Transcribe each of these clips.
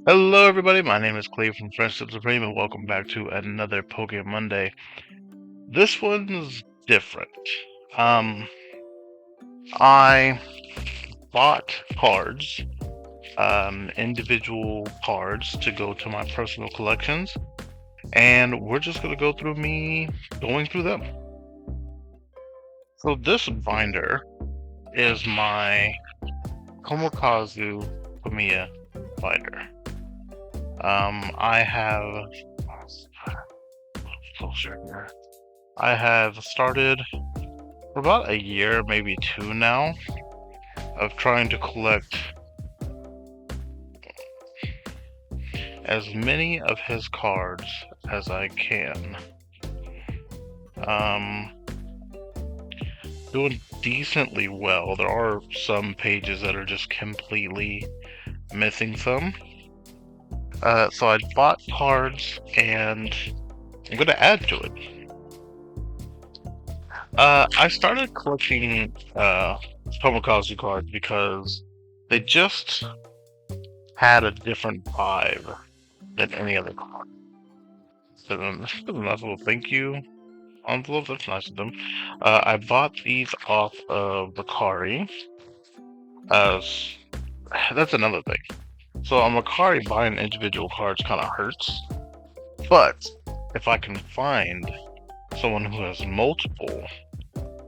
Hello, everybody. My name is Clay from Friendship Supreme, and welcome back to another PokeMonday. This one's different. Um, I bought cards, individual cards to go to my personal collections, and we're just gonna go through me going through them. So this binder is my Komokazu Kamiya binder. I have closer here. I have started for about a year, maybe two now, of trying to collect as many of his cards as I can. Doing decently well. There are some pages that are just completely missing some. So I bought cards and I'm gonna add to it. I started collecting Tomokazu cards because they just had a different vibe than any other card. So this is a nice little thank you envelope. That's nice of them. I bought these off of Macari. That's another thing. So on Macari, buying individual cards kind of hurts. But if I can find someone who has multiple,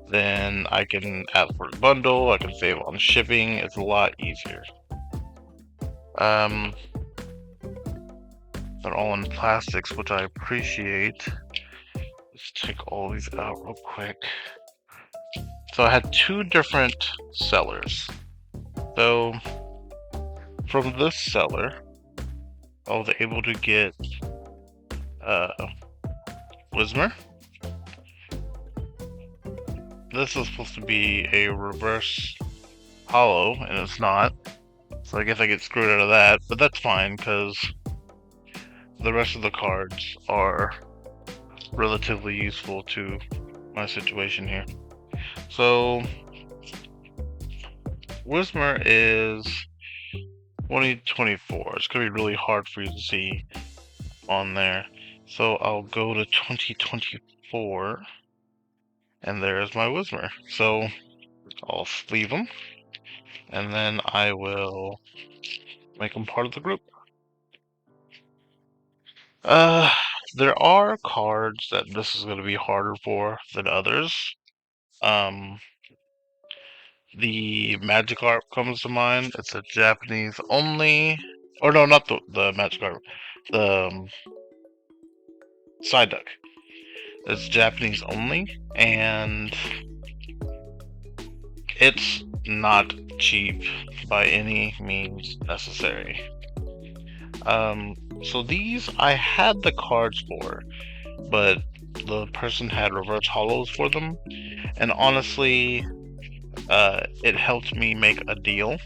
then I can add for a bundle. I can save on shipping. It's a lot easier. They're all in plastics, which I appreciate. Let's take all these out real quick. So I had two different sellers. So from this seller, I was able to get Whismer. This is supposed to be a reverse hollow, and it's not. So I guess I get screwed out of that, but that's fine because the rest of the cards are relatively useful to my situation here. So Whismer is 2024. It's gonna be really hard for you to see on there. So I'll go to 2024, and there's my Whismer. So I'll sleeve them, and then I will make them part of the group. There are cards that this is going to be harder for than others. The Magikarp comes to mind. It's a Japanese only, or no, not the Magikarp, the Psyduck. It's Japanese only, and it's not cheap by any means necessary. So these I had the cards for, but the person had reverse hollows for them, and honestly, it helped me make a deal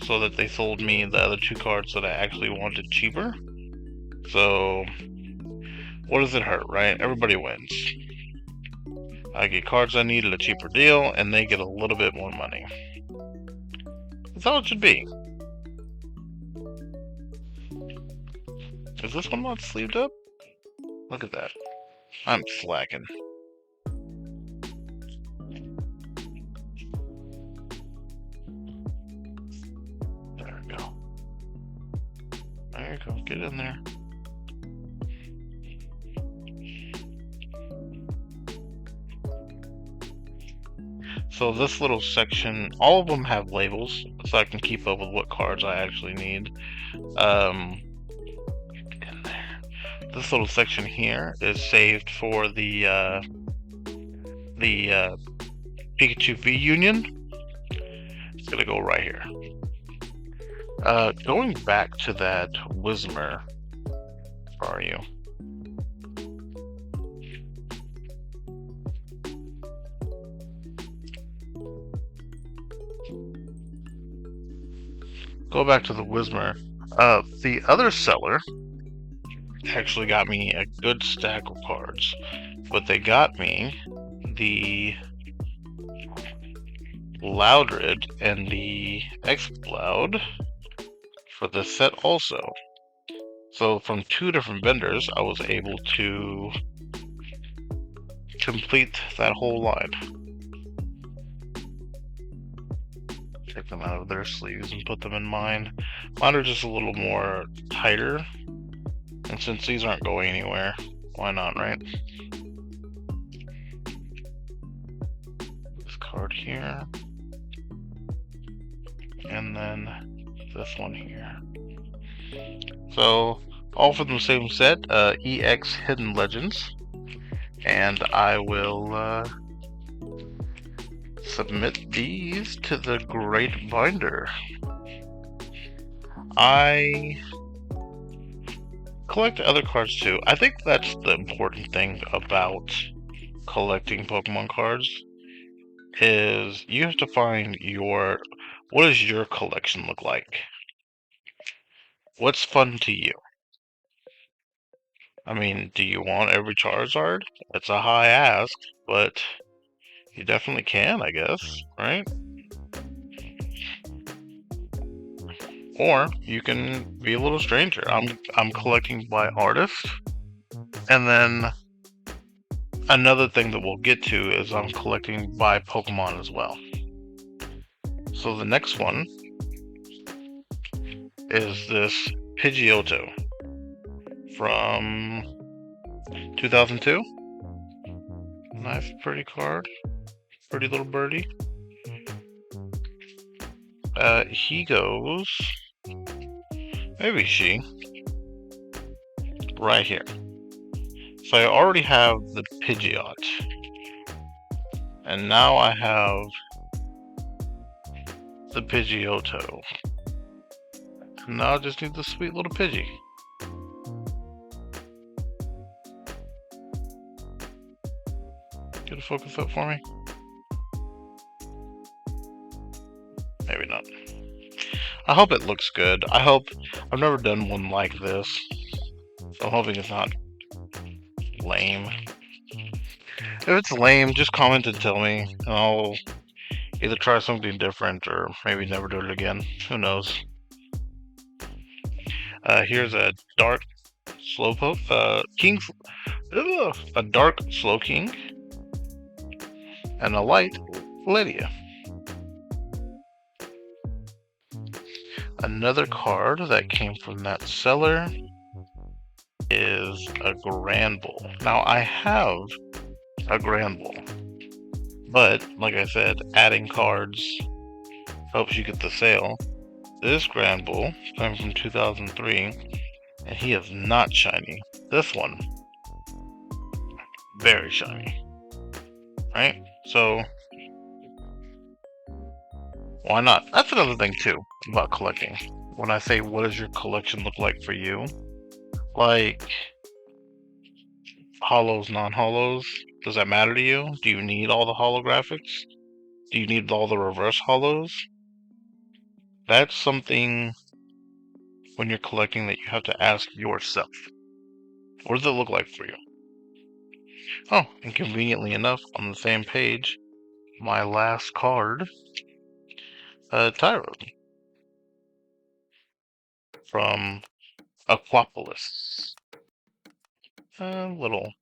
so that they sold me the other two cards that I actually wanted cheaper. So what does it hurt, right? Everybody wins. I get cards I need at a cheaper deal, and they get a little bit more money. That's how it should be. Is this one not sleeved up? Look at that. I'm slacking. There we go. There you go. Get in there. So this little section, all of them have labels, so I can keep up with what cards I actually need. In there. This little section here is saved for the Pikachu V Union. It's gonna go right here. Going back to that Whismer, where are you? Go back to the Whismer. The other seller actually got me a good stack of cards, but they got me the Loudred and the Exploud for this set also. So from 2 different vendors, I was able to complete that whole line. Take them out of their sleeves and put them in mine. Mine are just a little more tighter, and since these aren't going anywhere, why not, right? This card here, and then this one here. So all from the same set, EX Hidden Legends, and I will submit these to the Great Binder. I collect other cards too. I think that's the important thing about collecting Pokemon cards, is you have to find what does your collection look like? What's fun to you? I mean, do you want every Charizard? It's a high ask, but you definitely can, I guess, right? Or you can be a little stranger. I'm collecting by artist, and then another thing that we'll get to is I'm collecting by Pokemon as well. So the next one is this Pidgeotto from 2002. Nice, pretty card. Pretty little birdie. He goes, maybe she, right here. So I already have the Pidgeot, and now I have the Pidgeotto. Now I just need the sweet little Pidgey. Get a focus up for me? Maybe not. I hope it looks good. I've never done one like this, so I'm hoping it's not lame. If it's lame, just comment and tell me, and I'll either try something different or maybe never do it again. Who knows? Here's a dark Slowpoke, a dark Slowking, and a light Lydia. Another card that came from that seller is a Granbull. Now I have a Granbull, but like I said, adding cards helps you get the sale. This Granbull came from 2003, and he is not shiny. This one, very shiny, right? So why not? That's another thing too about collecting. When I say what does your collection look like for you, like holos, non-holos, does that matter to you? Do you need all the holographics? Do you need all the reverse holos? That's something when you're collecting that you have to ask yourself. What does it look like for you? Oh, and conveniently enough, on the same page, my last card, Tyrone from Aquapolis. Little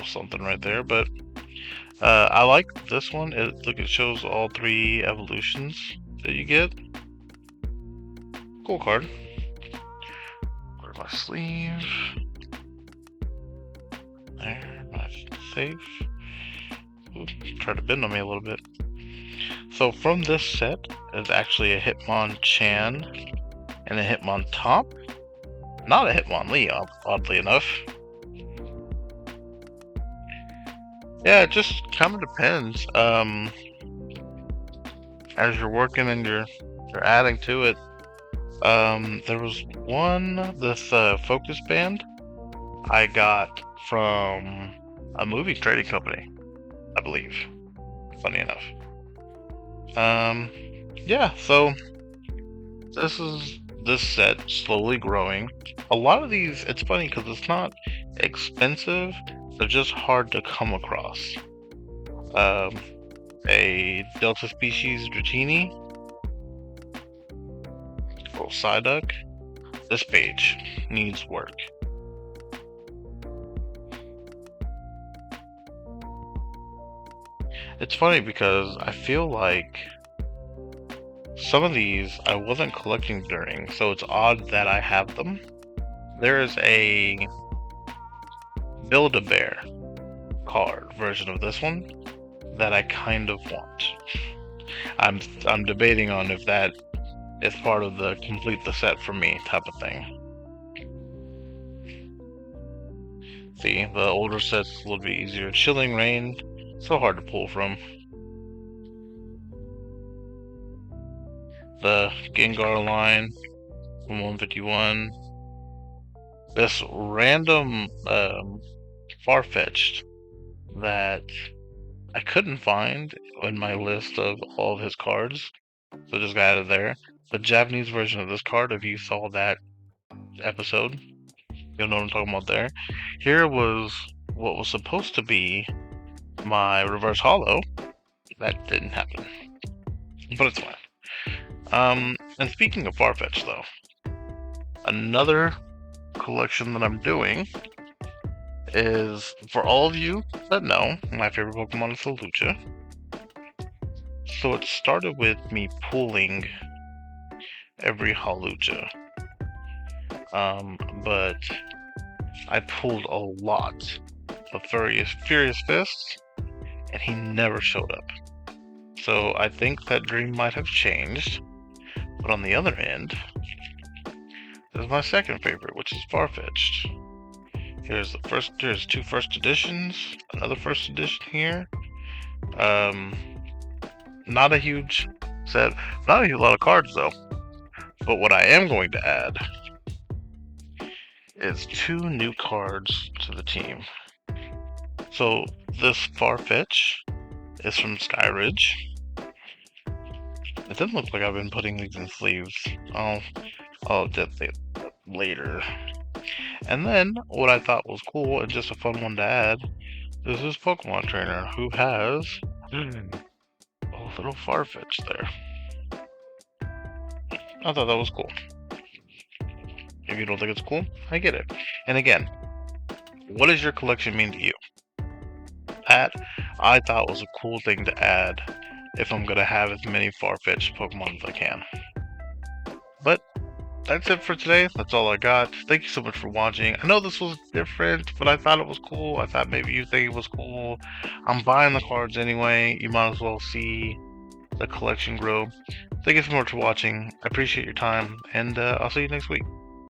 something right there, but I like this one. It shows all 3 evolutions that you get. Cool card. Where's my sleeve? There, nice and safe. Ooh, try to bend on me a little bit. So from this set is actually a Hitmonchan and a Hitmontop. Not a Hitmonlee, oddly enough. Yeah, it just kind of depends. As you're working and you're adding to it. There was this Focus Band I got from a movie trading company, I believe. Funny enough. Yeah, so this set slowly growing. A lot of these, it's funny because it's not expensive, they're just hard to come across. A Delta Species Dratini. Oh, Psyduck, this page needs work. It's funny because I feel like some of these I wasn't collecting during, so it's odd that I have them. There is a Build-A-Bear card version of this one that I kind of want. I'm debating on if that is part of the complete the set for me type of thing. See, the older set's a little bit easier. Chilling Rain, so hard to pull from. The Gengar line from 151. This random Farfetch'd that I couldn't find in my list of all of his cards, so just got added there. The Japanese version of this card, if you saw that episode, you'll know what I'm talking about there. Here was what was supposed to be my reverse holo. That didn't happen, but it's fine. And speaking of Farfetch'd though, another collection that I'm doing is, for all of you that know, my favorite Pokemon is the Lucha. So it started with me pulling every Hawlucha. But I pulled a lot of Furious Fists, and he never showed up. So I think that dream might have changed. But on the other end, there's my second favorite, which is Farfetch'd. Here's two first editions, another first edition here. Not a huge set, not a lot of cards though. But what I am going to add is 2 new cards to the team. So this Farfetch'd is from Skyridge. It doesn't look like I've been putting these in sleeves. I'll get that later. And then, what I thought was cool and just a fun one to add, is this Pokemon trainer who has a little Farfetch'd there. I thought that was cool. If you don't think it's cool, I get it. And again, what does your collection mean to you? That, I thought was a cool thing to add if I'm gonna have as many Farfetch'd Pokemon as I can. But that's it for today. That's all I got. Thank you so much for watching. I know this was different, but I thought it was cool. I thought maybe you think it was cool. I'm buying the cards anyway. You might as well see the collection grow. Thank you so much for watching. I appreciate your time, and I'll see you next week.